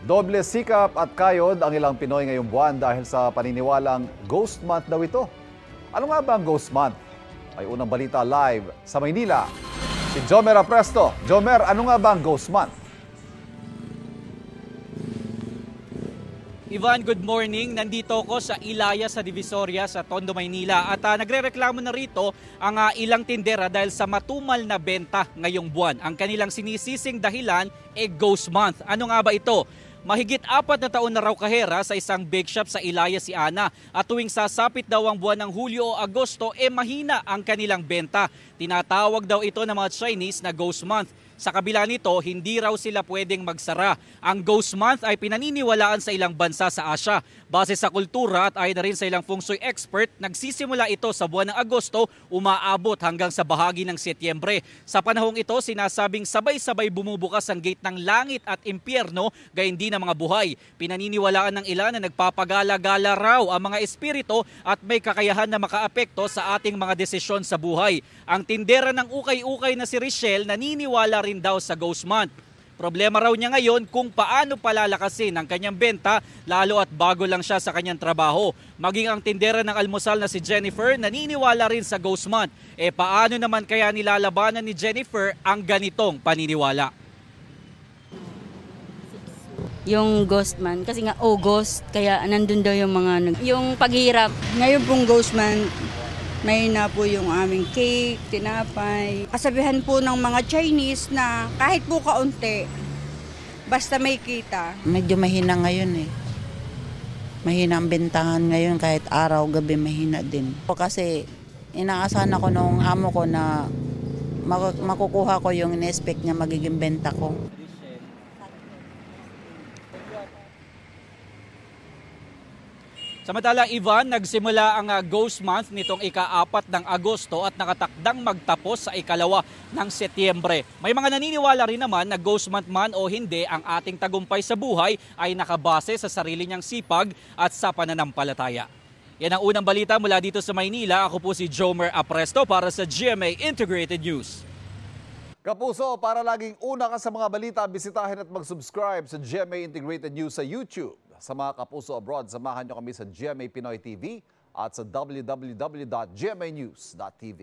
Doble sikap at kayod ang ilang Pinoy ngayong buwan dahil sa paniniwalang Ghost Month daw ito. Ano nga ba ang Ghost Month? May unang balita live sa Maynila. Si Jomer Apresto. Jomer, ano nga ba ang Ghost Month? Ivan, good morning. Nandito ako sa Ilaya sa Divisoria sa Tondo, Maynila. At nagrereklamo na rito ang ilang tindera dahil sa matumal na benta ngayong buwan. Ang kanilang sinisising dahilan Ghost Month. Ano nga ba ito? Mahigit 4 na taon na raw kahera sa isang bake shop sa Ilaya si Ana. At tuwing sasapit daw ang buwan ng Hulyo o Agosto, mahina ang kanilang benta. Tinatawag daw ito ng mga Chinese na Ghost Month. Sa kabila nito, hindi raw sila pwedeng magsara. Ang Ghost Month ay pinaniniwalaan sa ilang bansa sa Asia. Base sa kultura at ayon na rin sa ilang feng shui expert, nagsisimula ito sa buwan ng Agosto, umaabot hanggang sa bahagi ng Setyembre. Sa panahong ito, sinasabing sabay-sabay bumubukas ang gate ng langit at impyerno, gayon din ang mga buhay. Pinaniniwalaan ng ilan na nagpapagala-gala raw ang mga espiritu at may kakayahan na makaapekto sa ating mga desisyon sa buhay. Ang tindera ng ukay-ukay na si Richelle naniniwala rin daw sa Ghost Month. Problema raw niya ngayon kung paano palalakasin ang kanyang benta lalo at bago lang siya sa kanyang trabaho. Maging ang tindera ng almusal na si Jennifer naniniwala rin sa Ghost Month. Paano naman kaya nilalabanan ni Jennifer ang ganitong paniniwala? Yung Ghost Month, kasi nga August, kaya nandun daw yung mga yung paghirap. Ngayon pong Ghost Month, may na po yung aming cake, tinapay. Kasabihan po ng mga Chinese na kahit po kaunti, basta may kita. Medyo mahina ngayon Mahina ang bentahan ngayon kahit araw, gabi mahina din. Kasi inaasahan ako nung amo ko na makukuha ko yung in-expect niya magiging benta ko. Samantala, Ivan, nagsimula ang Ghost Month nitong ika-4 ng Agosto at nakatakdang magtapos sa ikalawa ng Setyembre. May mga naniniwala rin naman na Ghost Month man o hindi, ang ating tagumpay sa buhay ay nakabase sa sarili niyang sipag at sa pananampalataya. Yan ang unang balita mula dito sa Maynila. Ako po si Jomer Apresto para sa GMA Integrated News. Kapuso, para laging una ka sa mga balita, bisitahin at mag-subscribe sa GMA Integrated News sa YouTube. Sa mga kapuso abroad, samahan nyo kami sa GMA Pinoy TV at sa www.gmanews.tv.